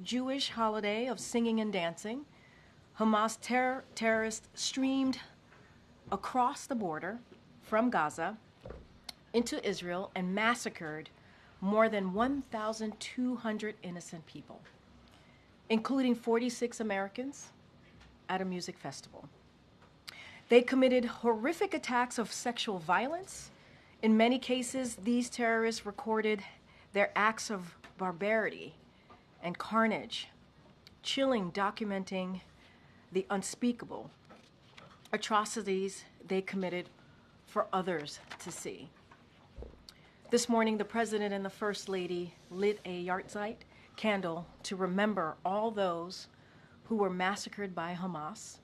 Jewish holiday of singing and dancing, Hamas terrorists streamed across the border from Gaza into Israel and massacred more than 1,200 innocent people, including 46 Americans at a music festival. They committed horrific attacks of sexual violence. In many cases, these terrorists recorded their acts of barbarity and carnage, chilling, documenting the unspeakable atrocities they committed for others to see. This morning, the President and the First Lady lit a yahrzeit candle to remember all those who were massacred by Hamas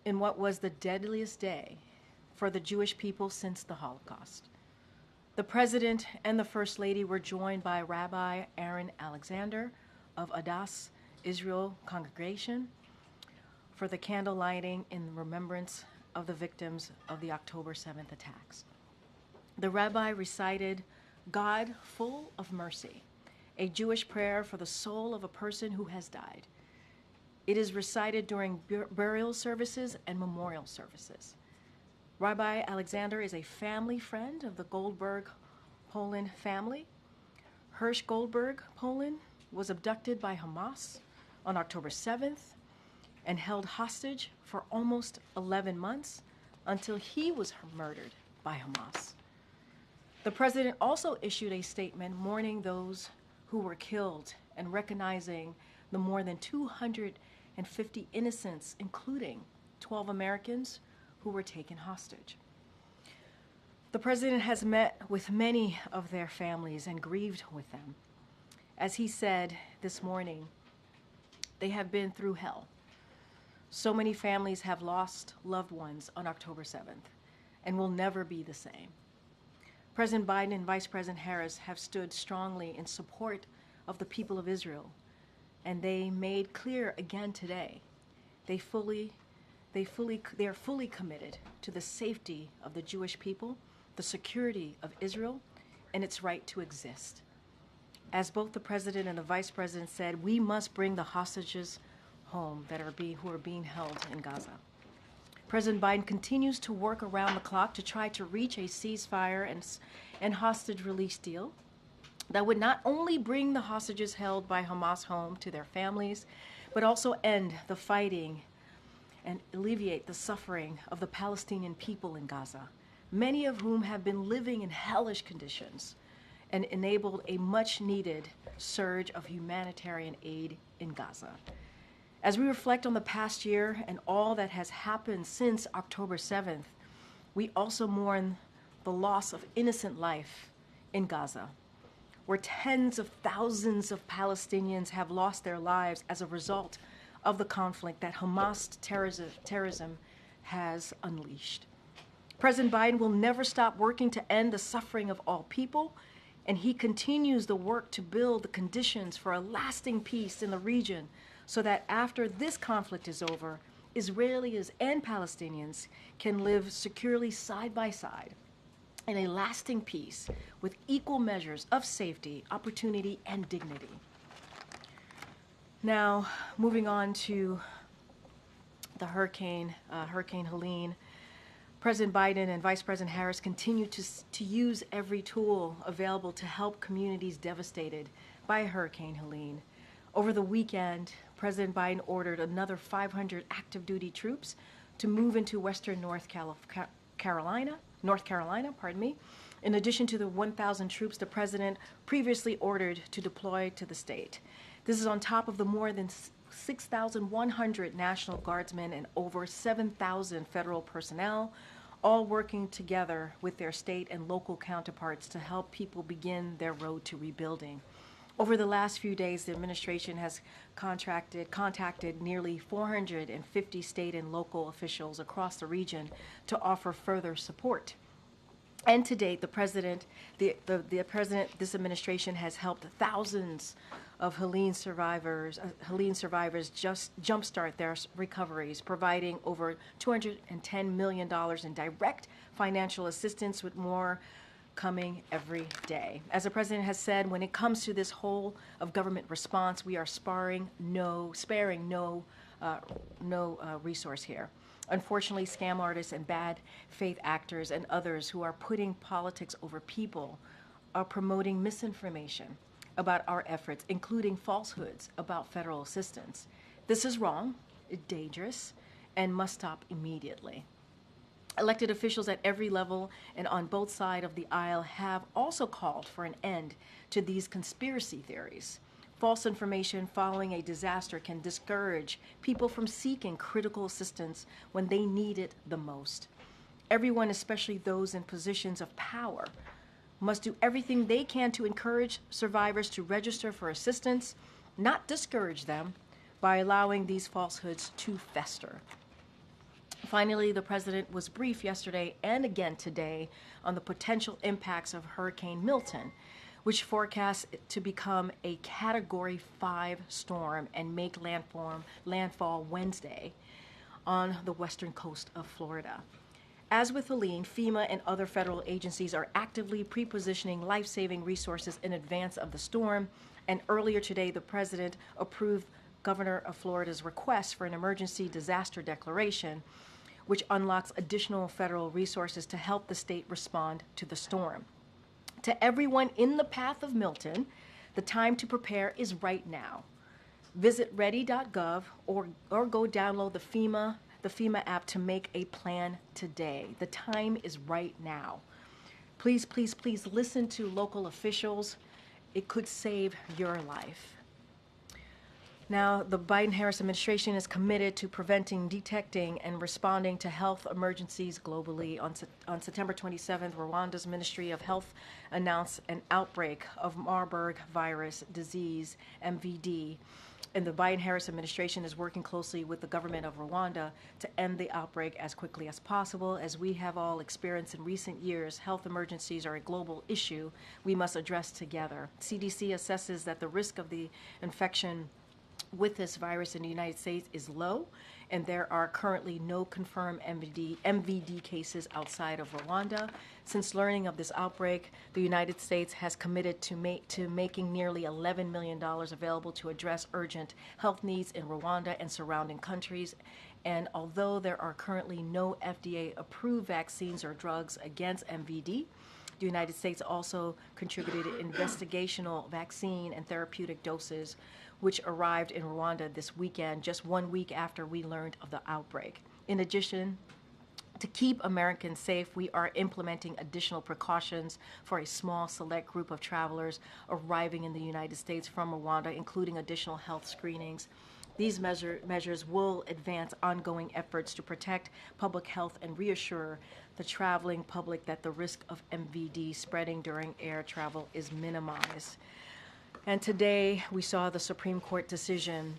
in what was the deadliest day for the Jewish people since the Holocaust. The President and the First Lady were joined by Rabbi Aaron Alexander of Adass Israel Congregation for the candle lighting in remembrance of the victims of the October 7th attacks. The rabbi recited, "God full of mercy," a Jewish prayer for the soul of a person who has died. It is recited during burial services and memorial services. Rabbi Alexander is a family friend of the Goldberg Poland family. Hirsch Goldberg Poland was abducted by Hamas on October 7th and held hostage for almost 11 months until he was murdered by Hamas. The President also issued a statement mourning those who were killed and recognizing the more than 250 innocents, including 12 Americans who were taken hostage. The President has met with many of their families and grieved with them. As he said this morning, they have been through hell. So many families have lost loved ones on October 7th and will never be the same. President Biden and Vice President Harris have stood strongly in support of the people of Israel, and they made clear again today they are fully committed to the safety of the Jewish people, the security of Israel, and its right to exist. As both the President and the Vice President said, we must bring the hostages home who are being held in Gaza. President Biden continues to work around the clock to try to reach a ceasefire and hostage release deal that would not only bring the hostages held by Hamas home to their families, but also end the fighting and alleviate the suffering of the Palestinian people in Gaza, many of whom have been living in hellish conditions, and enabled a much-needed surge of humanitarian aid in Gaza. As we reflect on the past year and all that has happened since October 7th, we also mourn the loss of innocent life in Gaza, where tens of thousands of Palestinians have lost their lives as a result of the conflict that Hamas terrorism has unleashed. President Biden will never stop working to end the suffering of all people, and he continues the work to build the conditions for a lasting peace in the region so that after this conflict is over, Israelis and Palestinians can live securely side by side in a lasting peace with equal measures of safety, opportunity, and dignity. Now, moving on to the Hurricane Helene, President Biden and Vice President Harris continue to use every tool available to help communities devastated by Hurricane Helene. Over the weekend, President Biden ordered another 500 active duty troops to move into western North Carolina, in addition to the 1,000 troops the president previously ordered to deploy to the state. This is on top of the more than 6,100 National Guardsmen and over 7,000 federal personnel, all working together with their state and local counterparts to help people begin their road to rebuilding. Over the last few days, the administration has contacted nearly 450 state and local officials across the region to offer further support. And to date, this administration has helped thousands of Helene survivors just jumpstart their recoveries, providing over $210 million in direct financial assistance with more coming every day. As the president has said, when it comes to this whole of government response, we are sparing no resource here. Unfortunately, scam artists and bad faith actors and others who are putting politics over people are promoting misinformation about our efforts, including falsehoods about federal assistance. This is wrong, dangerous, and must stop immediately. Elected officials at every level and on both sides of the aisle have also called for an end to these conspiracy theories. False information following a disaster can discourage people from seeking critical assistance when they need it the most. Everyone, especially those in positions of power, must do everything they can to encourage survivors to register for assistance, not discourage them by allowing these falsehoods to fester. Finally, the president was briefed yesterday and again today on the potential impacts of Hurricane Milton, which forecasts to become a Category 5 storm and make landfall Wednesday on the western coast of Florida. As with Helene, FEMA and other federal agencies are actively pre-positioning life-saving resources in advance of the storm, and earlier today the president approved Governor of Florida's request for an emergency disaster declaration, which unlocks additional federal resources to help the state respond to the storm. To everyone in the path of Milton, the time to prepare is right now. Visit ready.gov or go download the FEMA app to make a plan today. The time is right now. Please, please, please listen to local officials. It could save your life. Now, the Biden-Harris administration is committed to preventing, detecting, and responding to health emergencies globally. On September 27th, Rwanda's Ministry of Health announced an outbreak of Marburg virus disease, MVD, and the Biden-Harris administration is working closely with the government of Rwanda to end the outbreak as quickly as possible. As we have all experienced in recent years, health emergencies are a global issue we must address together. CDC assesses that the risk of the infection with this virus in the United States is low, and there are currently no confirmed MVD cases outside of Rwanda. Since learning of this outbreak, the United States has committed to making nearly $11 million available to address urgent health needs in Rwanda and surrounding countries. And although there are currently no FDA-approved vaccines or drugs against MVD, the United States also contributed investigational vaccine and therapeutic doses, which arrived in Rwanda this weekend, just 1 week after we learned of the outbreak. In addition, to keep Americans safe, we are implementing additional precautions for a small select group of travelers arriving in the United States from Rwanda, including additional health screenings. These measures will advance ongoing efforts to protect public health and reassure the traveling public that the risk of MVD spreading during air travel is minimized. And today we saw the Supreme Court decision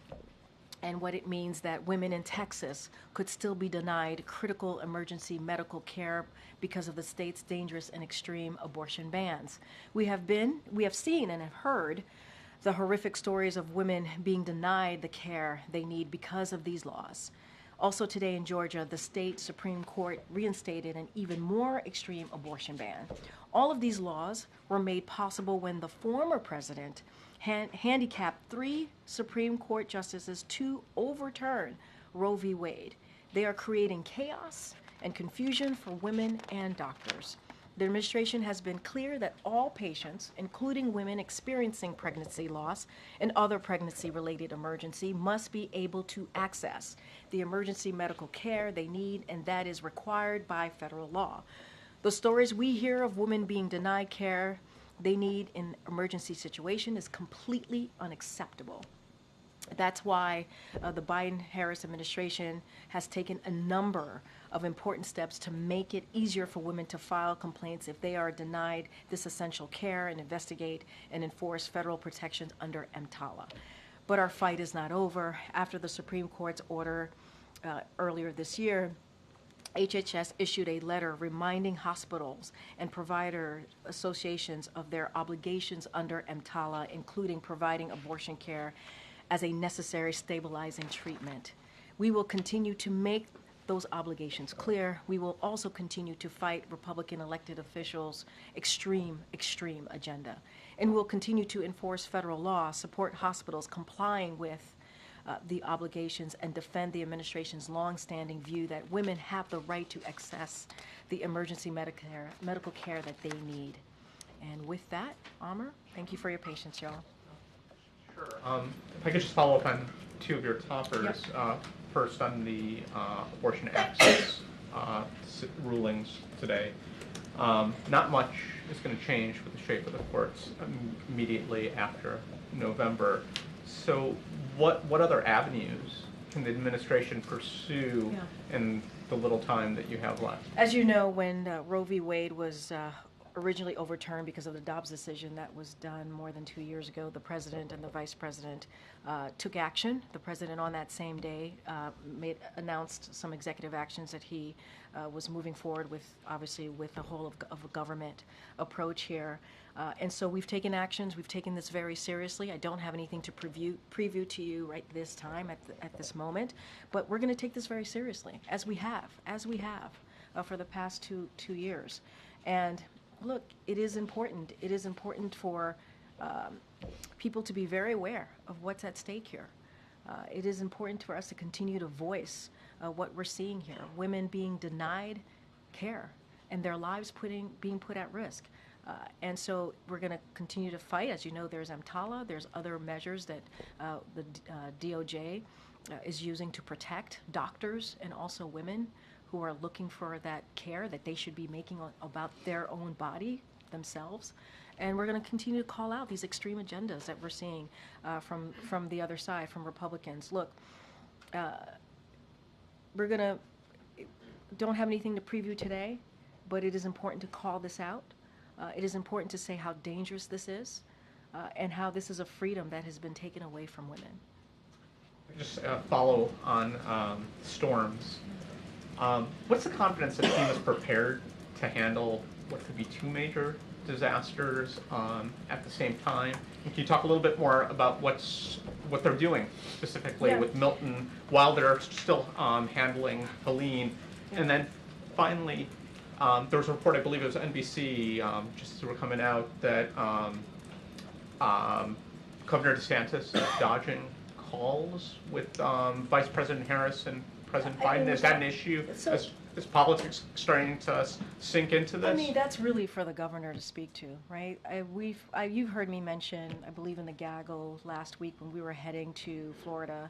and what it means that women in Texas could still be denied critical emergency medical care because of the state's dangerous and extreme abortion bans. We have seen and have heard the horrific stories of women being denied the care they need because of these laws. Also today in Georgia, the state Supreme Court reinstated an even more extreme abortion ban. All of these laws were made possible when the former president handicapped 3 Supreme Court justices to overturn Roe v. Wade. They are creating chaos and confusion for women and doctors. The administration has been clear that all patients, including women experiencing pregnancy loss and other pregnancy-related emergency, must be able to access the emergency medical care they need, and that is required by federal law. The stories we hear of women being denied care they need in emergency situation is completely unacceptable. That's why the Biden-Harris administration has taken a number of important steps to make it easier for women to file complaints if they are denied this essential care and investigate and enforce federal protections under EMTALA. But our fight is not over. After the Supreme Court's order earlier this year, HHS issued a letter reminding hospitals and provider associations of their obligations under EMTALA, including providing abortion care as a necessary stabilizing treatment. We will continue to make those obligations clear. We will also continue to fight Republican elected officials' extreme agenda. And we'll continue to enforce federal law, support hospitals complying with the obligations, and defend the administration's longstanding view that women have the right to access the emergency medical care that they need. And with that, Amr, thank you for your patience, y'all. Sure. If I could just follow up on two of your toppers. Yep. First, on the abortion access rulings today. Not much is going to change with the shape of the courts immediately after November. So what other avenues can the administration pursue in the little time that you have left? As you know, when Roe v. Wade was originally overturned because of the Dobbs decision that was done more than 2 years ago, the president and the vice president took action. The president on that same day announced some executive actions that he was moving forward with, obviously with the whole of a government approach here. And so we've taken actions. We've taken this very seriously. I don't have anything to preview to you right this time at this moment, but we're going to take this very seriously, as we have for the past two years. And look, it is important. It is important for people to be very aware of what's at stake here. It is important for us to continue to voice what we're seeing here. Women being denied care and their lives being put at risk. And so we're going to continue to fight. As you know, there's EMTALA. There's other measures that the DOJ is using to protect doctors and also women who are looking for that care that they should be making about their own body themselves. And we're going to continue to call out these extreme agendas that we're seeing from the other side, from Republicans. Look, don't have anything to preview today, but it is important to call this out. It is important to say how dangerous this is and how this is a freedom that has been taken away from women. Just follow on storms. What's the confidence that FEMA is prepared to handle what could be two major disasters at the same time? And can you talk a little bit more about what they're doing specifically with Milton while they're still handling Helene? And then finally, there was a report, I believe it was NBC, just as we were coming out, that Governor DeSantis is dodging calls with Vice President Harris and President Biden. Is that an issue? Is politics starting to sink into this? I mean, that's really for the governor to speak to, right? You've heard me mention, I believe in the gaggle last week when we were heading to Florida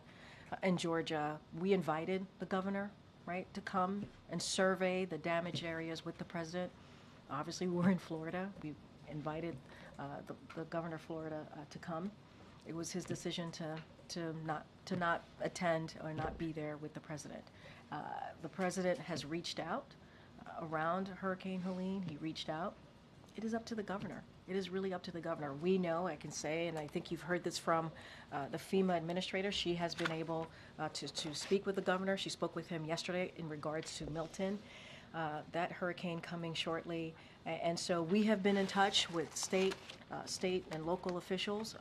and Georgia, we invited the governor, right, to come and survey the damaged areas with the president. Obviously, we're in Florida. We invited the governor of Florida to come. It was his decision to not attend or not be there with the president. The president has reached out around Hurricane Helene. He reached out. It is up to the governor. It is really up to the governor. We know, I can say, and I think you've heard this from the FEMA administrator. She has been able to speak with the governor. She spoke with him yesterday in regards to Milton, that hurricane coming shortly. And so we have been in touch with state and local officials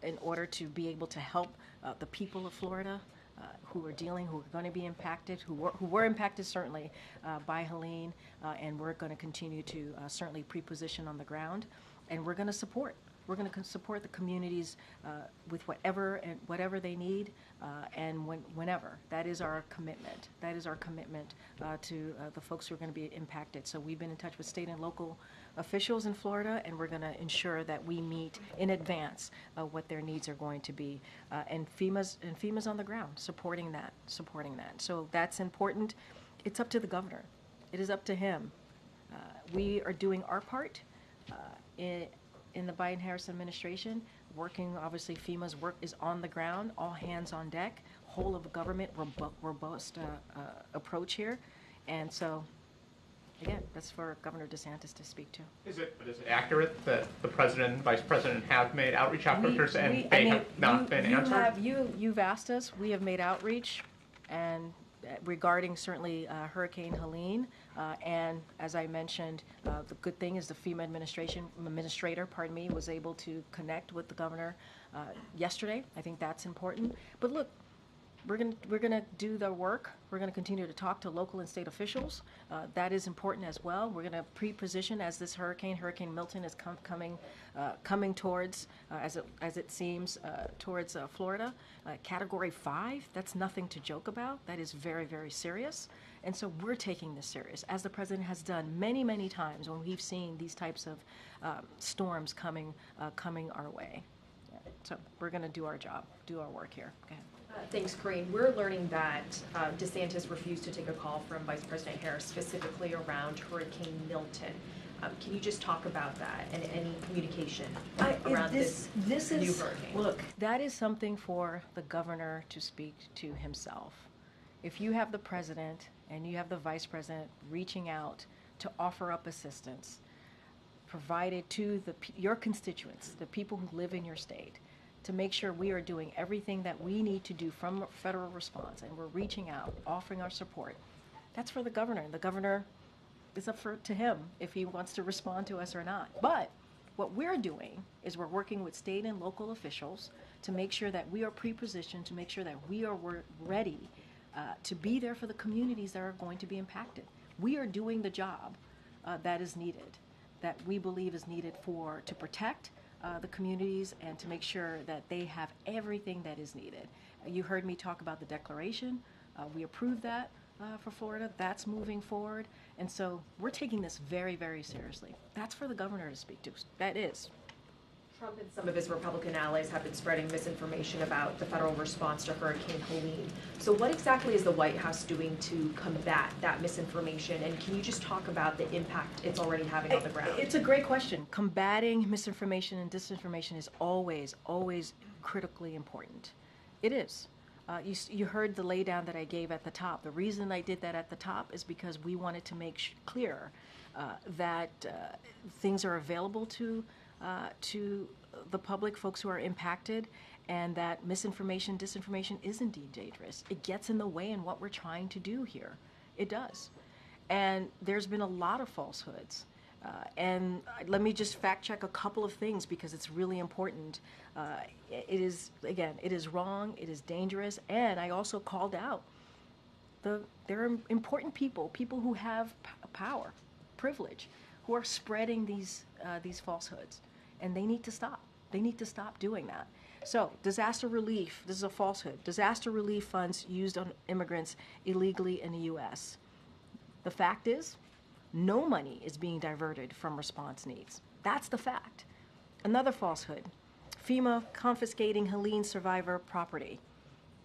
in order to be able to help the people of Florida who are going to be impacted, who were impacted certainly by Helene, and we're going to continue to certainly pre-position on the ground, and we're going to support. We're going to support the communities with whatever they need, and whenever. That is our commitment. That is our commitment to the folks who are going to be impacted. So we've been in touch with state and local officials in Florida, and we're going to ensure that we meet in advance what their needs are going to be. And FEMA's on the ground supporting that. So that's important. It's up to the governor. It is up to him. We are doing our part in the Biden-Harris administration, working, obviously FEMA's work is on the ground, all hands on deck, whole of government, robust approach here. And so, again, that's for Governor DeSantis to speak to. Is it accurate that the president and vice president have made outreach efforts and they have not been answered? You've asked us. We have made outreach, and regarding certainly Hurricane Helene, and as I mentioned, the good thing is the FEMA administrator, was able to connect with the governor yesterday. I think that's important. But look, we're gonna do the work. We're gonna continue to talk to local and state officials. That is important as well. We're gonna pre-position as this Hurricane Milton, is coming towards, as it seems, towards Florida. Category 5. That's nothing to joke about. That is very, very serious. And so we're taking this serious, as the president has done many, many times when we've seen these types of storms coming our way. So we're going to do our job, do our work here. Go ahead. Thanks, Karine. We're learning that DeSantis refused to take a call from Vice President Harris specifically around Hurricane Milton. Can you just talk about that and any communication around this new hurricane? Look, that is something for the governor to speak to himself. If you have the president and you have the vice president reaching out to offer up assistance provided to your constituents, the people who live in your state, to make sure we are doing everything that we need to do from federal response, and we're reaching out, offering our support, that's for the governor. The governor, is up to him if he wants to respond to us or not. But what we're doing is we're working with state and local officials to make sure that we are pre-positioned, to make sure that we are ready to be there for the communities that are going to be impacted. We are doing the job that is needed, that we believe is needed to protect the communities and to make sure that they have everything that is needed. You heard me talk about the declaration. We approved that for Florida. That's moving forward. And so we're taking this very, very seriously. That's for the governor to speak to. That is. Trump and some of his Republican allies have been spreading misinformation about the federal response to Hurricane Helene. So what exactly is the White House doing to combat that misinformation? And can you just talk about the impact it's already having on the ground? It's a great question. Combating misinformation and disinformation is always, always critically important. It is. You heard the laydown that I gave at the top. The reason I did that at the top is because we wanted to make clear that things are available to the public, folks who are impacted, and that misinformation, disinformation is indeed dangerous. It gets in the way in what we're trying to do here. It does. And there's been a lot of falsehoods. And let me just fact check a couple of things because it's really important. It is wrong, it is dangerous, and I also called out there are important people who have power, privilege, who are spreading these falsehoods, and they need to stop. They need to stop doing that. So, disaster relief, this is a falsehood. Disaster relief funds used on immigrants illegally in the U.S. The fact is, no money is being diverted from response needs. That's the fact. Another falsehood, FEMA confiscating Helene survivor property.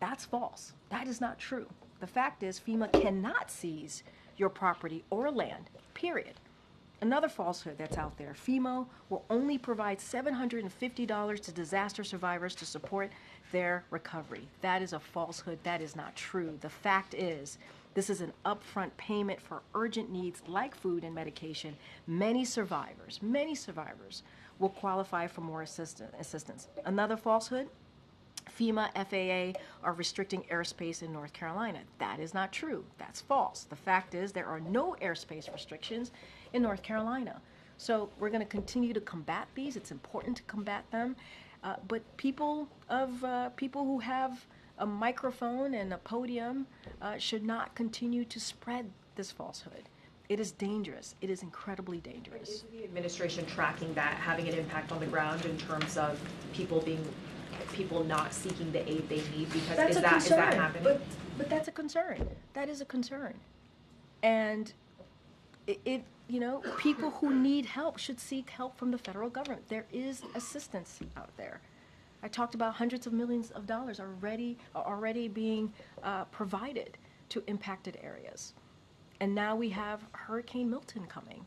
That's false. That is not true. The fact is, FEMA cannot seize your property or land, period. Another falsehood that's out there, FEMA will only provide $750 to disaster survivors to support their recovery. That is a falsehood. That is not true. The fact is, this is an upfront payment for urgent needs like food and medication. Many survivors will qualify for more assistance. Another falsehood, FEMA, FAA are restricting airspace in North Carolina. That is not true. That's false. The fact is there are no airspace restrictions in North Carolina. So we're going to continue to combat these. It's important to combat them. But people who have a microphone and a podium should not continue to spread this falsehood. It is dangerous. It is incredibly dangerous. Is the administration tracking that, having an impact on the ground in terms of people not seeking the aid they need? Because is that happening? But that's a concern. That is a concern. And people who need help should seek help from the federal government. There is assistance out there. I talked about hundreds of millions of dollars already being provided to impacted areas. And now we have Hurricane Milton coming.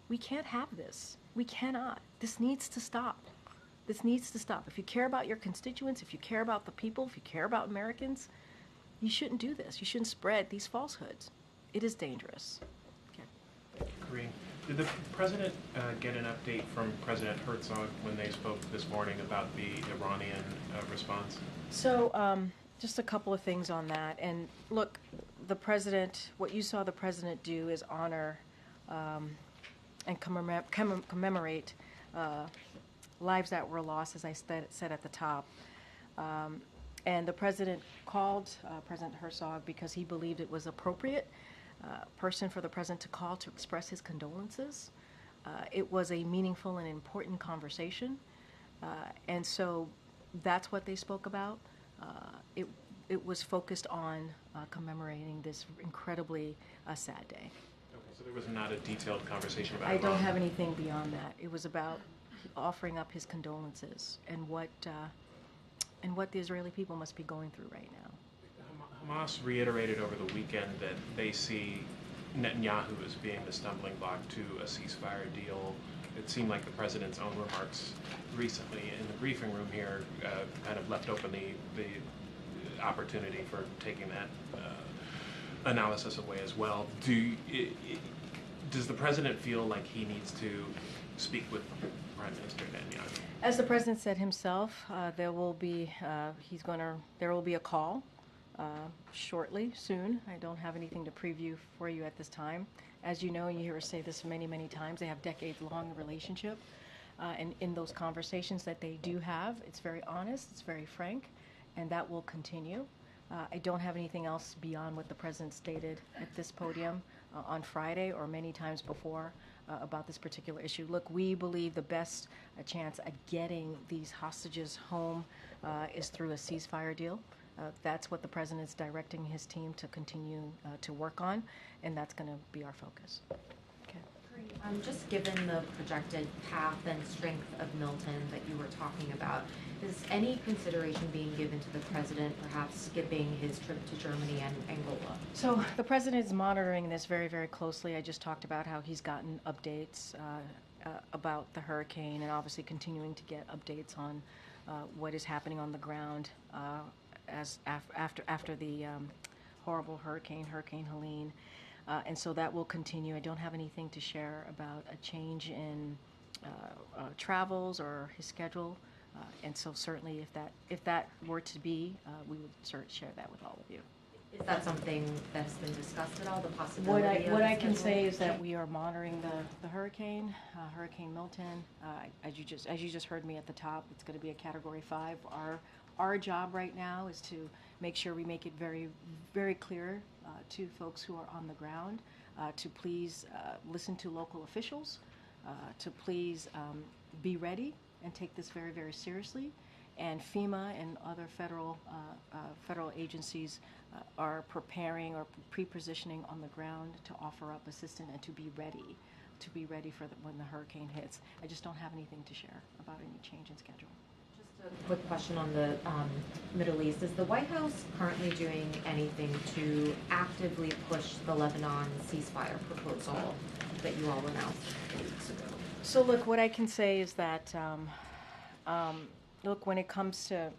We can't have this. We cannot. This needs to stop. This needs to stop. If you care about your constituents, if you care about the people, if you care about Americans, you shouldn't do this. You shouldn't spread these falsehoods. It is dangerous. Okay. Karine, did the president get an update from President Herzog when they spoke this morning about the Iranian response? So, just a couple of things on that. And look, what you saw the president do is honor and commemorate lives that were lost, as I said at the top. And the president called President Herzog because he believed it was appropriate person for the president to call to express his condolences. It was a meaningful and important conversation. And so that's what they spoke about. It was focused on commemorating this incredibly sad day. Okay, so there was not a detailed conversation about I don't Iran. have anything beyond that. It was about offering up his condolences and what the Israeli people must be going through right now. Hamas reiterated over the weekend that they see Netanyahu as being the stumbling block to a ceasefire deal. It seemed like the president's own remarks recently in the briefing room here kind of left open the opportunity for taking that analysis away as well. Does the president feel like he needs to speak with Prime Minister Netanyahu? As the president said himself, there will be a call shortly, soon. I don't have anything to preview for you at this time. As you know, and you hear us say this many, many times, they have decades-long relationship. And in those conversations that they do have, it's very honest, it's very frank, and that will continue. I don't have anything else beyond what the president stated at this podium on Friday or many times before about this particular issue. Look, we believe the best chance at getting these hostages home is through a ceasefire deal. That's what the president's directing his team to continue to work on, and that's going to be our focus. Okay. Just given the projected path and strength of Milton that you were talking about, is any consideration being given to the president perhaps skipping his trip to Germany and Angola? So the president is monitoring this very, very closely. I just talked about how he's gotten updates about the hurricane and obviously continuing to get updates on what is happening on the ground after the horrible Hurricane Helene. And so that will continue. I don't have anything to share about a change in travels or his schedule. And so certainly if that were to be, we would share that with all of you. Is that something that has been discussed at all, the possibility of What the I can schedule? say is that we are monitoring the hurricane, Hurricane Milton. As you just heard me at the top, it's going to be a Category 5. Our job right now is to make sure we make it very, very clear to folks who are on the ground to please listen to local officials, to please be ready and take this very, very seriously. And FEMA and other federal agencies are preparing or pre-positioning on the ground to offer up assistance and to be ready for when the hurricane hits. I just don't have anything to share about any change in schedule. Just a quick question on the Middle East. Is the White House currently doing anything to actively push the Lebanon ceasefire proposal that you all announced a few weeks ago? So look, what I can say is that look, when it comes to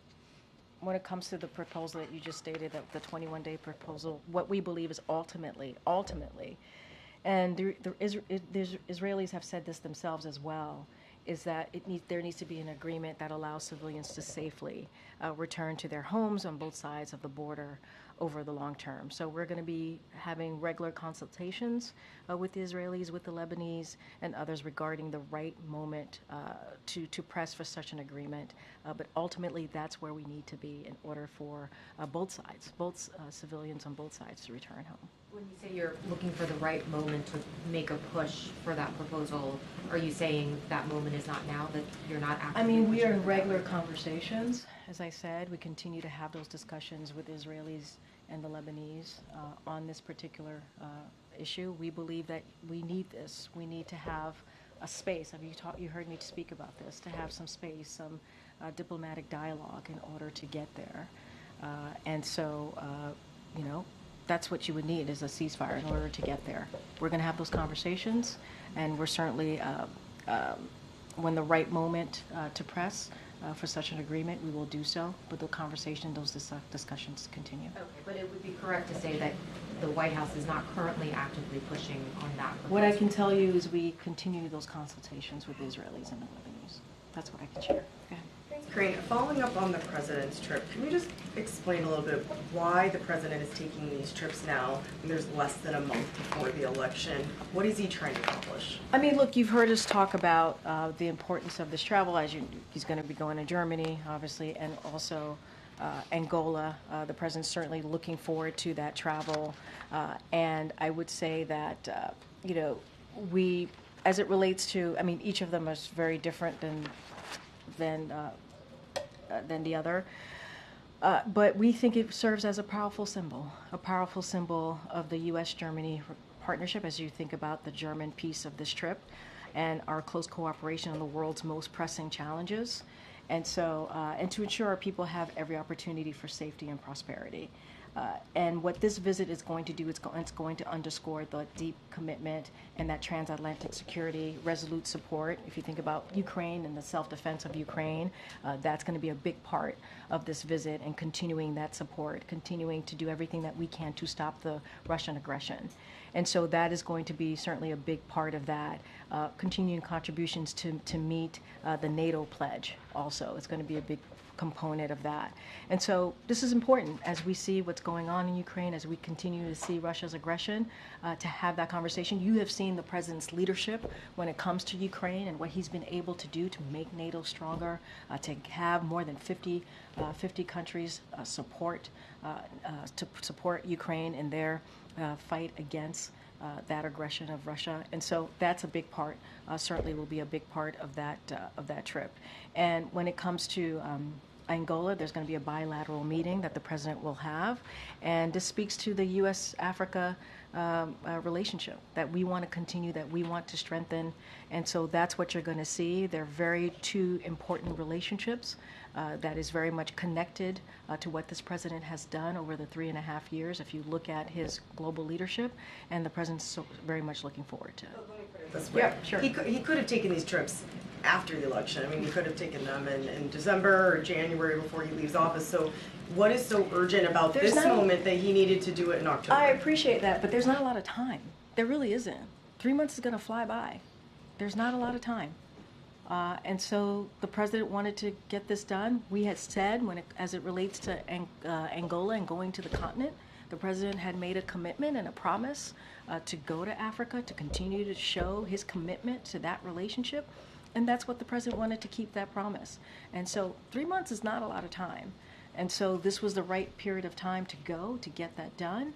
the proposal that you just stated, the 21-day proposal, what we believe is ultimately, and the Israelis have said this themselves as well, is that there needs to be an agreement that allows civilians to safely return to their homes on both sides of the border over the long term. So we're going to be having regular consultations with the Israelis, with the Lebanese, and others regarding the right moment to press for such an agreement. But ultimately, that's where we need to be in order for both sides, civilians on both sides, to return home. When you say you're looking for the right moment to make a push for that proposal, are you saying that moment is not now, that you're not actively I mean, we are pushing in for that regular moment? conversations. As I said, we continue to have those discussions with Israelis and the Lebanese on this particular issue. We believe that we need this. We need to have a space. I mean, you heard me speak about this, to have some space, some diplomatic dialogue in order to get there. And so, that's what you would need, is a ceasefire in order to get there. We're going to have those conversations, and we're certainly, when the right moment to press for such an agreement, we will do so. But the conversation, those discussions continue. Okay, but it would be correct to say that the White House is not currently actively pushing on that proposal? What I can tell you is we continue those consultations with the Israelis and the Lebanese. That's what I can share. Go ahead. Karine, following up on the president's trip, can you just explain a little bit why the president is taking these trips now when there's less than a month before the election? What is he trying to accomplish? I mean, look, you've heard us talk about the importance of this travel. He's going to be going to Germany, obviously, and also Angola. The president's certainly looking forward to that travel. And I would say that, we, as it relates to, I mean, each of them is very different than the other. But we think it serves as a powerful symbol of the U.S.-Germany partnership as you think about the German piece of this trip and our close cooperation on the world's most pressing challenges. And so, and to ensure our people have every opportunity for safety and prosperity. And what this visit is going to do, it's going to underscore the deep commitment and that transatlantic security, resolute support. If you think about Ukraine and the self-defense of Ukraine, that's going to be a big part of this visit, and continuing that support, continuing to do everything that we can to stop the Russian aggression. And so that is going to be certainly a big part of that. Continuing contributions to meet the NATO pledge also. It's going to be a big component of that. And so this is important as we see what's going on in Ukraine, as we continue to see Russia's aggression, to have that conversation. You have seen the president's leadership when it comes to Ukraine and what he's been able to do to make NATO stronger, to have more than 50 countries support Ukraine in their fight against that aggression of Russia. And so that's a big part, certainly will be a big part of that trip. And when it comes to Angola, there's going to be a bilateral meeting that the president will have. And this speaks to the U.S.-Africa relationship that we want to continue, that we want to strengthen. And so that's what you're going to see. They're two important relationships that is very much connected to what this president has done over the 3.5 years, if you look at his global leadership, and the president's so very much looking forward to it. This way. Yeah, sure. He could have taken these trips after the election. I mean, he could have taken them in December or January before he leaves office. So what is so urgent about this moment that he needed to do it in October? I appreciate that, but there's not a lot of time. There really isn't. 3 months is going to fly by. There's not a lot of time. And so the president wanted to get this done. We had said, as it relates to Angola and going to the continent, the president had made a commitment and a promise to go to Africa, to continue to show his commitment to that relationship. And that's what the president wanted, to keep that promise. And so 3 months is not a lot of time. And so this was the right period of time to go to get that done.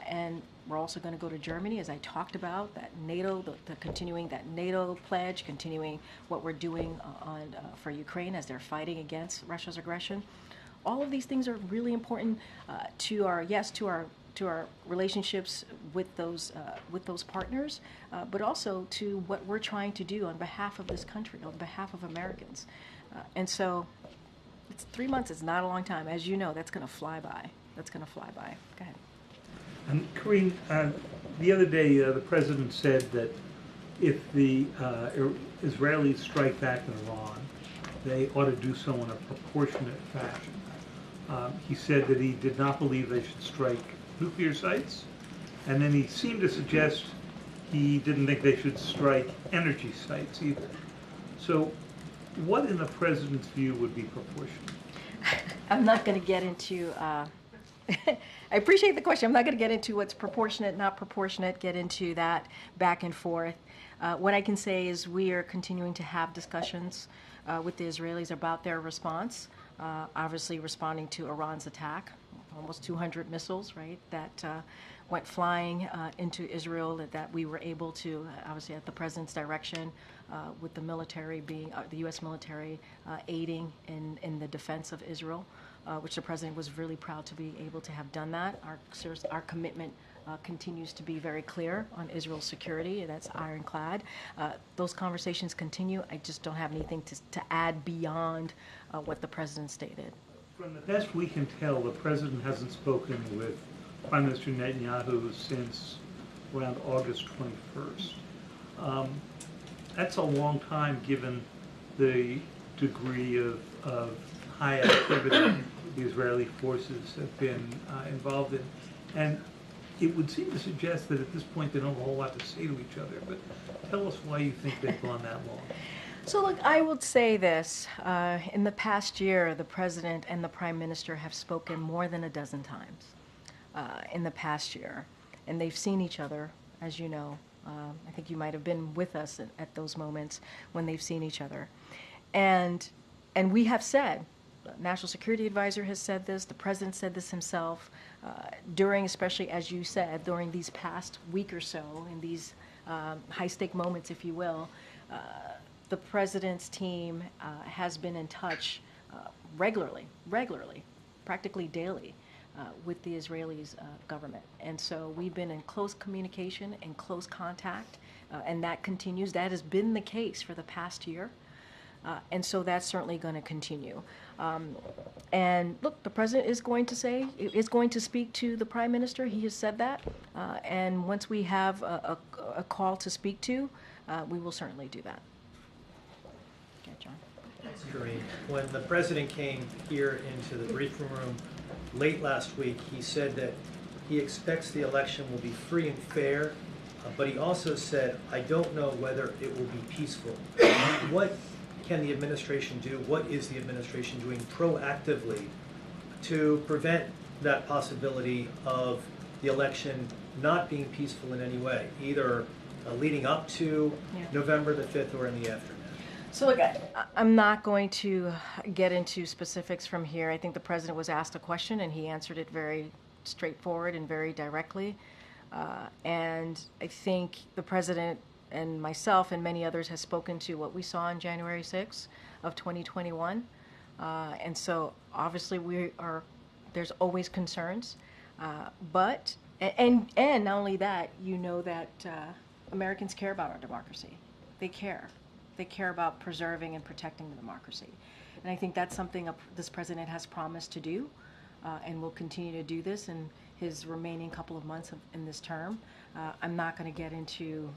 And we're also going to go to Germany, as I talked about, that NATO, continuing that NATO pledge, continuing what we're doing for Ukraine as they're fighting against Russia's aggression. All of these things are really important to our relationships with those partners, but also to what we're trying to do on behalf of this country, on behalf of Americans. And so 3 months is not a long time. As you know, that's going to fly by. Go ahead. Karine, the other day the president said that if the Israelis strike back in Iran, they ought to do so in a proportionate fashion. He said that he did not believe they should strike nuclear sites, and then he seemed to suggest he didn't think they should strike energy sites either. So what in the president's view would be proportionate? I'm not going to get into I appreciate the question. I'm not going to get into what's proportionate, not proportionate, get into that back and forth. What I can say is we are continuing to have discussions with the Israelis about their response, obviously responding to Iran's attack, almost 200 missiles, right, that went flying into Israel, that we were able to, obviously at the president's direction, with the military the U.S. military aiding in the defense of Israel. Which the president was really proud to be able to have done that. Our commitment continues to be very clear on Israel's security, and that's ironclad. Those conversations continue. I just don't have anything to add beyond what the president stated. From the best we can tell, the president hasn't spoken with Prime Minister Netanyahu since around August 21st. That's a long time given the degree of high activity the Israeli forces have been involved in. And it would seem to suggest that at this point they don't have a whole lot to say to each other. But tell us why you think they've gone that long. So look, I would say this. In the past year, the president and the prime minister have spoken more than a dozen times in the past year. And they've seen each other, as you know. I think you might have been with us at those moments when they've seen each other. And we have said National Security Advisor has said this. The President said this himself during, especially as you said, during these past week or so, in these high-stake moments, if you will. The President's team has been in touch regularly, practically daily, with the Israelis government. And so we've been in close communication and close contact, and that continues. That has been the case for the past year. And so that's certainly going to continue. And look, the President is going to speak to the Prime Minister. He has said that. And once we have a call to speak to, we will certainly do that. Okay, John. Thanks, Karine. When the President came here into the briefing room late last week, he said that he expects the election will be free and fair, but he also said, I don't know whether it will be peaceful. What can the administration do? What is the administration doing proactively to prevent that possibility of the election not being peaceful in any way, either leading up to November the 5th or in the aftermath? So look, I'm not going to get into specifics from here. I think the President was asked a question and he answered it very straightforward and very directly. And I think the President and myself and many others has spoken to what we saw on January 6th of 2021. And so obviously there's always concerns. But not only that, you know that Americans care about our democracy. They care. They care about preserving and protecting the democracy. And I think that's something this President has promised to do and will continue to do this in his remaining couple of months in this term. I'm not going to get into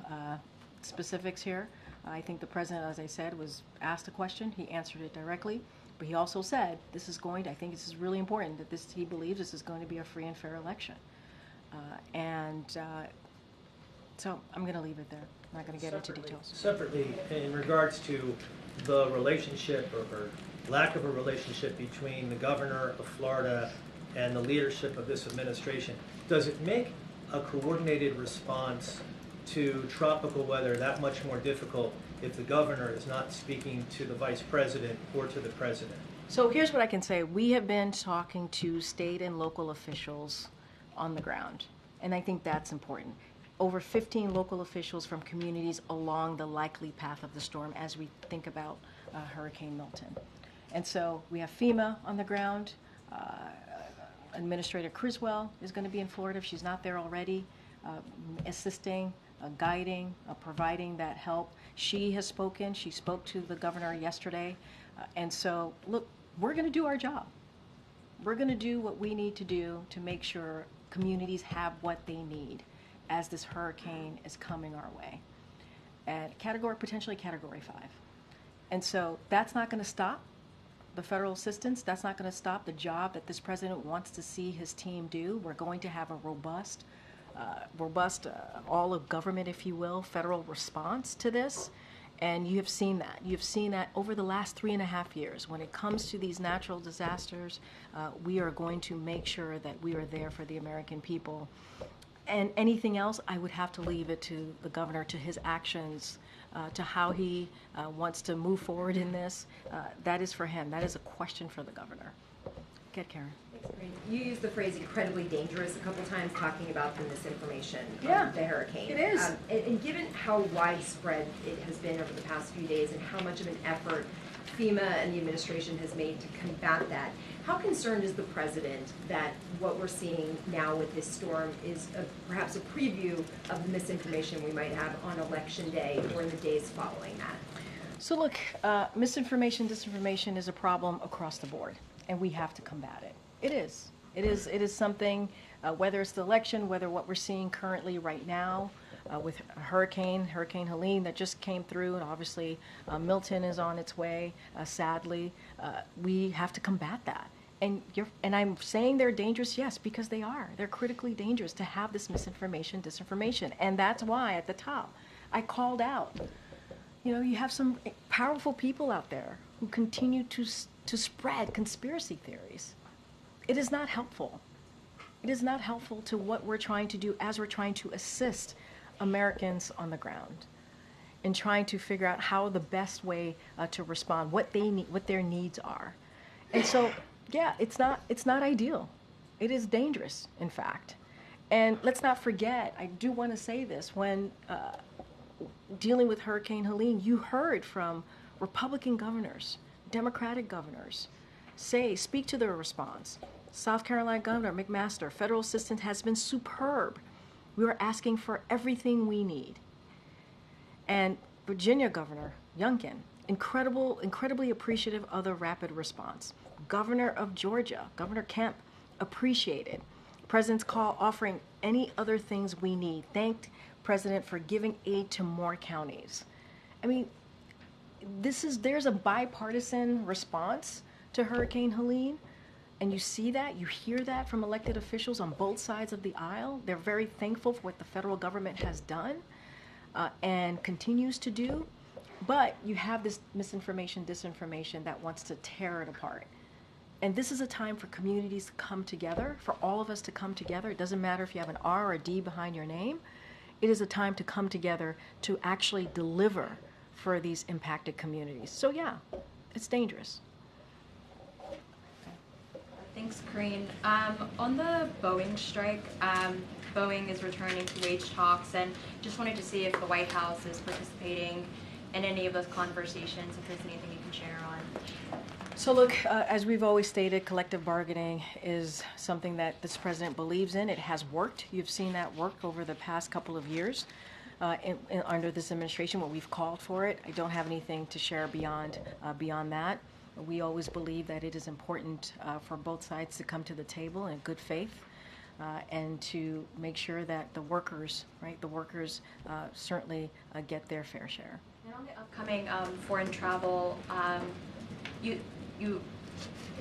specifics here. I think the President, as I said, was asked a question. He answered it directly. But he also said I think this is really important, that he believes this is going to be a free and fair election. So I'm going to leave it there. I'm not going to get into details. Separately, in regards to the relationship or lack of a relationship between the governor of Florida and the leadership of this administration, does it make a coordinated response to tropical weather that much more difficult if the governor is not speaking to the vice president or to the president? So here's what I can say. We have been talking to state and local officials on the ground, and I think that's important. Over 15 local officials from communities along the likely path of the storm as we think about Hurricane Milton. And so we have FEMA on the ground. Administrator Criswell is going to be in Florida if she's not there already, assisting, guiding, providing that help. She has spoken. She spoke to the governor yesterday. And so, look, we're going to do our job. We're going to do what we need to do to make sure communities have what they need as this hurricane is coming our way. And potentially category 5. And so that's not going to stop the federal assistance. That's not going to stop the job that this President wants to see his team do. We're going to have a robust all of government, if you will, federal response to this. And you have seen that. You've seen that over the last 3.5 years. When it comes to these natural disasters, we are going to make sure that we are there for the American people. And anything else, I would have to leave it to the governor, to his actions, to how he wants to move forward in this. That is for him. That is a question for the governor. Get Karen. You used the phrase incredibly dangerous a couple times talking about the misinformation Yeah, of the hurricane. it is. And given how widespread it has been over the past few days and how much of an effort FEMA and the administration has made to combat that, how concerned is the President that what we're seeing now with this storm is perhaps a preview of the misinformation we might have on Election Day or in the days following that? So look, misinformation, disinformation is a problem across the board, and we have to combat it. It is. It is something, whether it's the election, whether what we're seeing currently right now with Hurricane Helene that just came through, and obviously Milton is on its way, sadly. We have to combat that. And I'm saying they're dangerous, yes, because they are. They're critically dangerous to have this misinformation, disinformation. And that's why at the top I called out, you have some powerful people out there who continue to spread conspiracy theories. It is not helpful. It is not helpful to what we're trying to do as we're trying to assist Americans on the ground in trying to figure out how the best way to respond, what they need, what their needs are. And so, yeah, it's not ideal. It is dangerous, in fact. And let's not forget, I do want to say this, when dealing with Hurricane Helene, you heard from Republican governors, Democratic governors, speak to their response. South Carolina Governor McMaster, federal assistance has been superb. We are asking for everything we need. And Virginia Governor Youngkin, incredibly appreciative of the rapid response. Governor of Georgia, Governor Kemp, appreciated President's call, offering any other things we need. Thanked President for giving aid to more counties. I mean, there's a bipartisan response to Hurricane Helene, and you see that, you hear that from elected officials on both sides of the aisle. They're very thankful for what the federal government has done and continues to do, but you have this misinformation, disinformation that wants to tear it apart. And this is a time for communities to come together, for all of us to come together. It doesn't matter if you have an R or a D behind your name. It is a time to come together to actually deliver for these impacted communities. So yeah, it's dangerous. Thanks, Karine. On the Boeing strike, Boeing is returning to wage talks, and just wanted to see if the White House is participating in any of those conversations, if there's anything you can share on. So look, as we've always stated, collective bargaining is something that this president believes in. It has worked. You've seen that work over the past couple of years under this administration, what we've called for it. I don't have anything to share beyond that. We always believe that it is important for both sides to come to the table in good faith and to make sure that the workers, certainly get their fair share. And on the upcoming foreign travel, you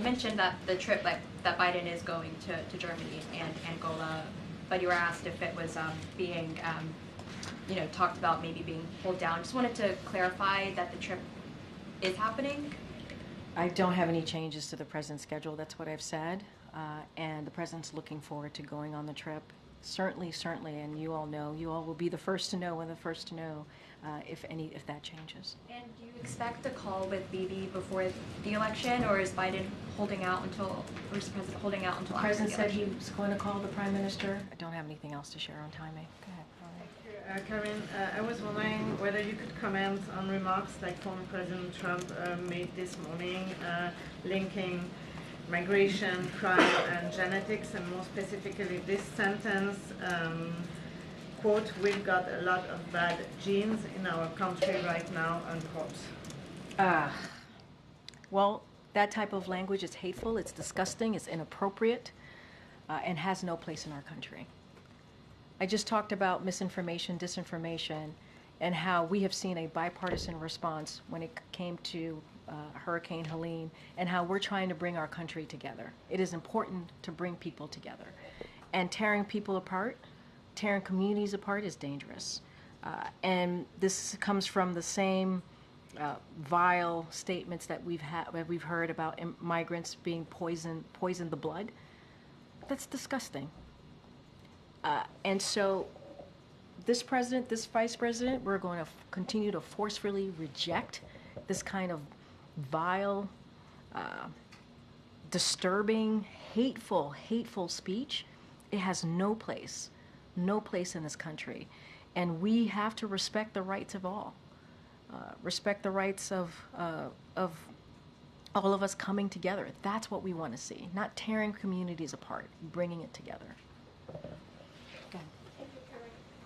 mentioned that the trip that Biden is going to Germany and Angola, but you were asked if it was being, talked about maybe being pulled down. Just wanted to clarify that the trip is happening. I don't have any changes to the president's schedule. That's what I've said. And the president's looking forward to going on the trip. Certainly, and you all will be the first to know if that changes. And do you expect a call with Bibi before the election, or is Biden holding out until after the election? The president said he was going to call the prime minister. I don't have anything else to share on timing. Go ahead. Karine, I was wondering whether you could comment on remarks like former President Trump made this morning linking migration, crime, and genetics, and more specifically this sentence, quote, "We've got a lot of bad genes in our country right now," unquote. Well, that type of language is hateful, it's disgusting, it's inappropriate, and has no place in our country. I just talked about misinformation, disinformation, and how we have seen a bipartisan response when it came to Hurricane Helene, and how we're trying to bring our country together. It is important to bring people together. And tearing people apart, tearing communities apart is dangerous. And this comes from the same vile statements that we've heard about migrants being poisoned the blood. That's disgusting. And so this president, this vice president, we're going to continue to forcefully reject this kind of vile, disturbing, hateful speech. It has no place in this country. And we have to respect the rights of all. Respect the rights of all of us coming together. That's what we want to see, not tearing communities apart, bringing it together.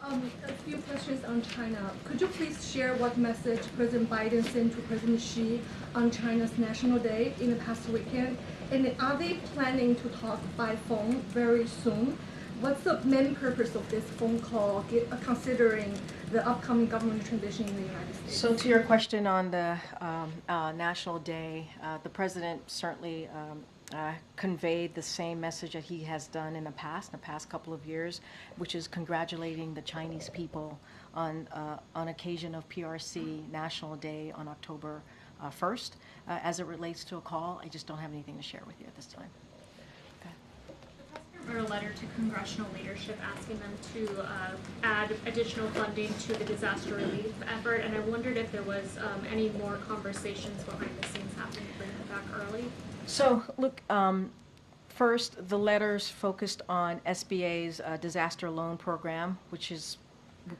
A few questions on China. Could you please share what message President Biden sent to President Xi on China's National Day in the past weekend? And are they planning to talk by phone very soon? What's the main purpose of this phone call, considering the upcoming government transition in the United States? So to your question on the National Day, the president certainly conveyed the same message that he has done in the past couple of years, which is congratulating the Chinese people on occasion of PRC National Day on October 1st. As it relates to a call, I just don't have anything to share with you at this time. The president wrote a letter to congressional leadership asking them to add additional funding to the disaster relief effort, and I wondered if there was any more conversations behind the scenes happening to bring it back early. So, look, first, the letters focused on SBA's disaster loan program, which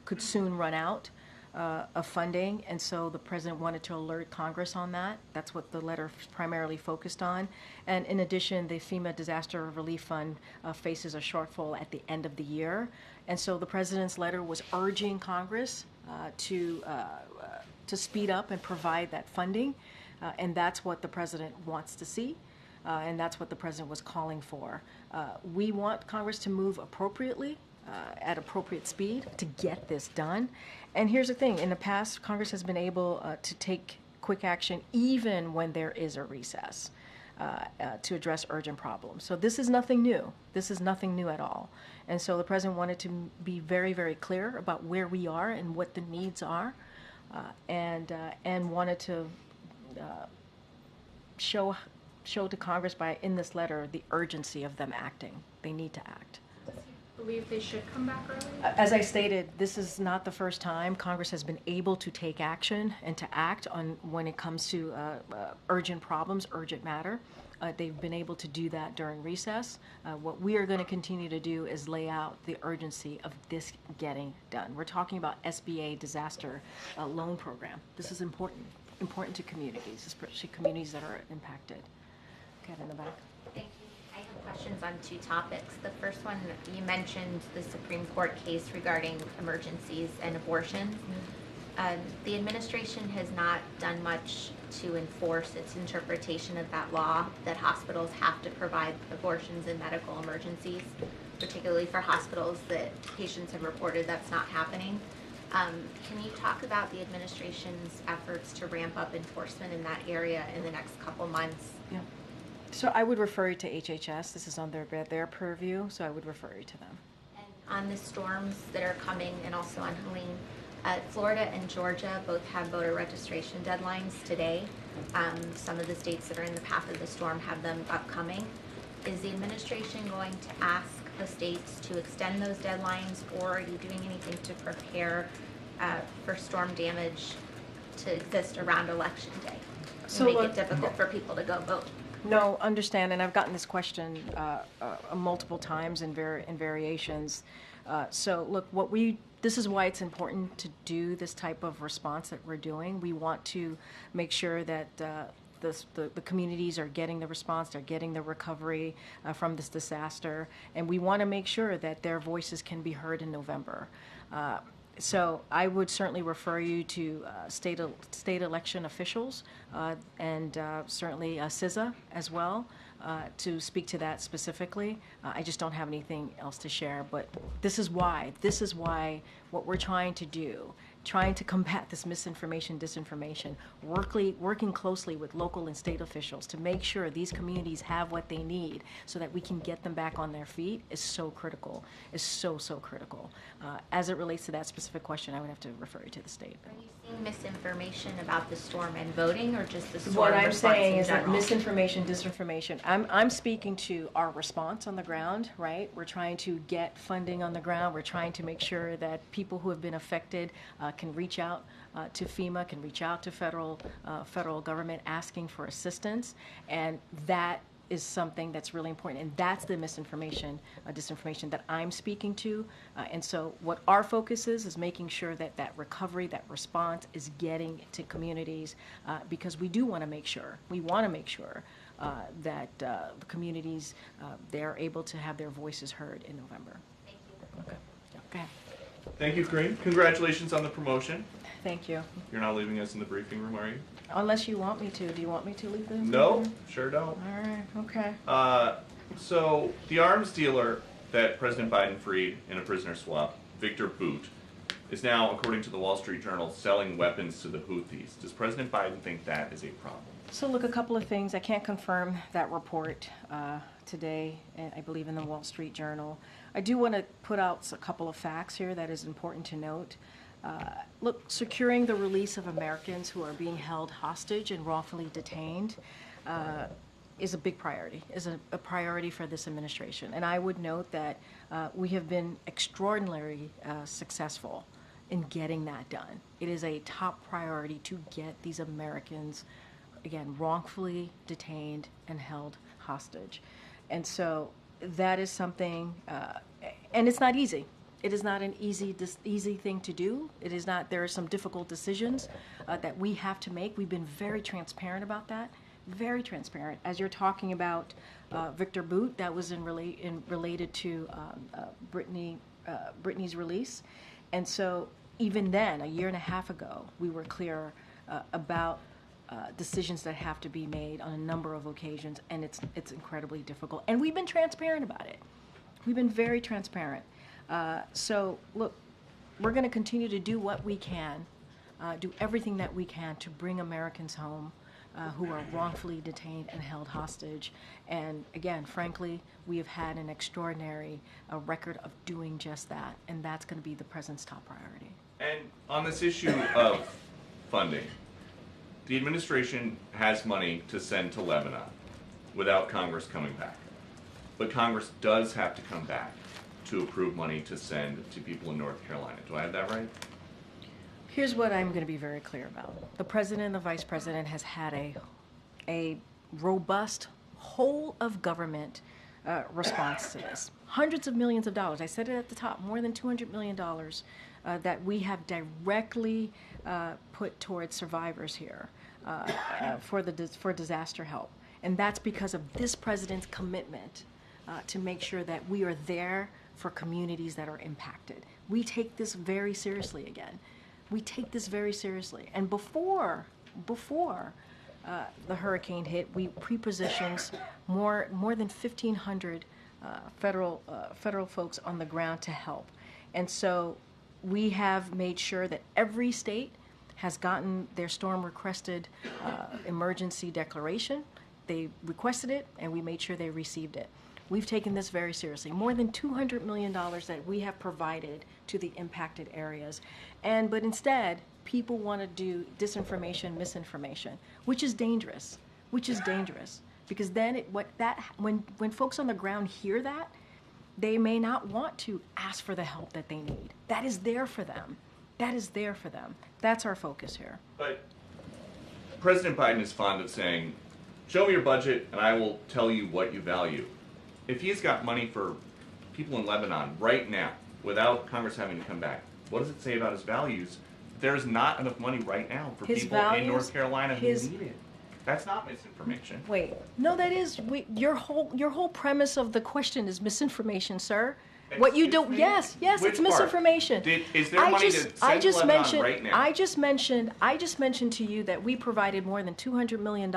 could soon run out of funding, and so the president wanted to alert Congress on that. That's what the letter primarily focused on. And in addition, the FEMA Disaster Relief Fund faces a shortfall at the end of the year, and so the president's letter was urging Congress to speed up and provide that funding, and that's what the president wants to see. And that's what the president was calling for. We want Congress to move appropriately, at appropriate speed, to get this done. And here's the thing, in the past, Congress has been able to take quick action even when there is a recess to address urgent problems. So this is nothing new. This is nothing new at all. And so the president wanted to be very, very clear about where we are and what the needs are, and wanted to show to Congress in this letter the urgency of them acting. They need to act. Believe they should come back early? As I stated, this is not the first time Congress has been able to take action and to act on when it comes to urgent problems, urgent matter. They've been able to do that during recess. What we are going to continue to do is lay out the urgency of this getting done. We're talking about SBA disaster loan program. This is important to communities, especially communities that are impacted. Kevin in the back. Thank you. I have questions on two topics. The first one, you mentioned the Supreme Court case regarding emergencies and abortions. The administration has not done much to enforce its interpretation of that law, that hospitals have to provide abortions in medical emergencies, particularly for hospitals that patients have reported that's not happening. Can you talk about the administration's efforts to ramp up enforcement in that area in the next couple months? Yeah. So I would refer you to HHS. This is on their purview, so I would refer you to them. And on the storms that are coming, and also on Helene, Florida and Georgia both have voter registration deadlines today. Some of the states that are in the path of the storm have them upcoming. Is the administration going to ask the states to extend those deadlines, or are you doing anything to prepare for storm damage to exist around Election Day and make it difficult for people to go vote? No, understand, and I've gotten this question multiple times in variations. So look, this is why it's important to do this type of response that we're doing. We want to make sure that the communities are getting the response, they're getting the recovery from this disaster, and we want to make sure that their voices can be heard in November. So I would certainly refer you to state election officials and certainly CISA as well to speak to that specifically. I just don't have anything else to share, but this is why what we're trying to do, trying to combat this misinformation, disinformation, working closely with local and state officials to make sure these communities have what they need so that we can get them back on their feet is so critical, is so critical. As it relates to that specific question, I would have to refer you to the state. Are you seeing misinformation about the storm and voting, or just the storm What I'm response saying in is that general? misinformation, disinformation, I'm speaking to our response on the ground, right? We're trying to get funding on the ground. We're trying to make sure that people who have been affected can reach out to FEMA, can reach out to federal government asking for assistance, and that is something that's really important, and that's the misinformation, disinformation that I'm speaking to. And so what our focus is making sure that that recovery, that response is getting to communities, because we want to make sure that the communities, they're able to have their voices heard in November. Thank you. Okay. Okay. Thank you, Karine. Congratulations on the promotion. Thank you. You're not leaving us in the briefing room, are you? Unless you want me to. Do you want me to leave the No, sure don't. All right. Okay. So the arms dealer that President Biden freed in a prisoner swap, Victor Bout, is now, according to the Wall Street Journal, selling weapons to the Houthis. Does President Biden think that is a problem? So look, a couple of things. I can't confirm that report today, and I believe in the Wall Street Journal. I do want to put out a couple of facts here that is important to note. Look, securing the release of Americans who are being held hostage and wrongfully detained is a big priority, is a priority for this administration. And I would note that we have been extraordinarily successful in getting that done. It is a top priority to get these Americans again, wrongfully detained and held hostage. And so that is something, and it's not easy. It is not an easy thing to do. It is not. There are some difficult decisions that we have to make. We've been very transparent about that. Very transparent. As you're talking about Victor Boot, that was related to Brittany's release, and so even then, a year and a half ago, we were clear about decisions that have to be made on a number of occasions, and it's incredibly difficult. And we've been transparent about it. We've been very transparent. So look, we're going to continue to do what we can, do everything that we can to bring Americans home who are wrongfully detained and held hostage. And again, frankly, we have had an extraordinary record of doing just that, and that's going to be the president's top priority. And on this issue of funding, the administration has money to send to Lebanon without Congress coming back. But Congress does have to come back to approve money to send to people in North Carolina. Do I have that right? Here's what I'm going to be very clear about. The president and the vice president has had a robust whole of government response to this. Hundreds of millions of dollars. I said it at the top, more than $200 million that we have directly put towards survivors here for disaster help. And that's because of this president's commitment to make sure that we are there for communities that are impacted. We take this very seriously again. We take this very seriously. And before the hurricane hit, we pre-positioned more than 1,500 federal folks on the ground to help. And so we have made sure that every state has gotten their storm requested emergency declaration. They requested it, and we made sure they received it. We've taken this very seriously. More than $200 million that we have provided to the impacted areas. But instead, people want to do disinformation, misinformation, which is dangerous, because then when folks on the ground hear that, they may not want to ask for the help that they need. That is there for them. That's our focus here. But President Biden is fond of saying, show me your budget and I will tell you what you value. If he's got money for people in Lebanon right now, without Congress having to come back, what does it say about his values? There's not enough money right now for people in North Carolina who need it. That's not misinformation. Wait, no, that is your whole premise of the question is misinformation, sir. What you do? Yes, it's misinformation. Is there money to send to Lebanon right now? I just mentioned to you that we provided more than $200 million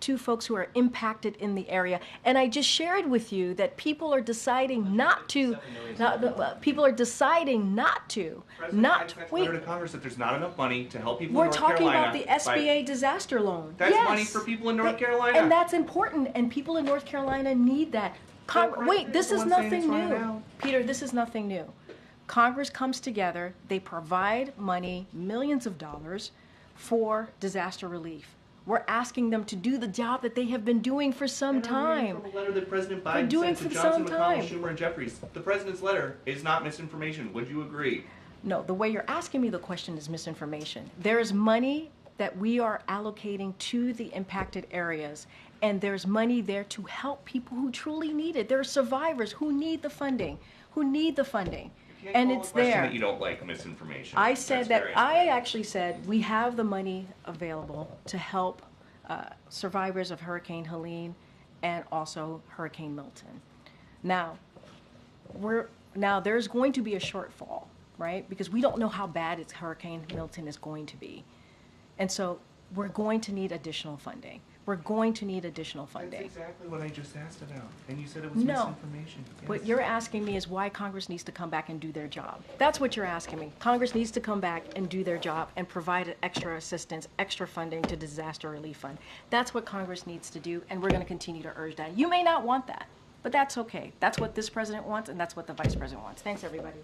to folks who are impacted in the area, and I just shared with you that people are deciding not to. People are deciding not to. Wait. To Congress that there's not enough money to help people We're in North Carolina. We're talking about the SBA disaster loan. That's yes. money for people in North Carolina, and that's important. And people in North Carolina need that. Wait, this is nothing new. Peter, this is nothing new. Congress comes together, they provide money, millions of dollars, for disaster relief. We're asking them to do the job that they have been doing for some time. From a letter that President Biden sent to Johnson, McConnell, Schumer, and Jeffries. The president's letter is not misinformation. Would you agree? No, the way you're asking me the question is misinformation. There is money that we are allocating to the impacted areas, and there's money there to help people who truly need it. There are survivors who need the funding, and it's there. That you don't like misinformation. I said that. I actually said we have the money available to help survivors of Hurricane Helene and also Hurricane Milton. Now, there's going to be a shortfall, right? Because we don't know how bad Hurricane Milton is going to be, and so we're going to need additional funding. That's exactly what I just asked about. And you said it was misinformation. Yes. What you're asking me is why Congress needs to come back and do their job. That's what you're asking me. Congress needs to come back and do their job and provide extra assistance, extra funding to disaster relief fund. That's what Congress needs to do, and we're going to continue to urge that. You may not want that, but that's okay. That's what this president wants, and that's what the vice president wants. Thanks, everybody.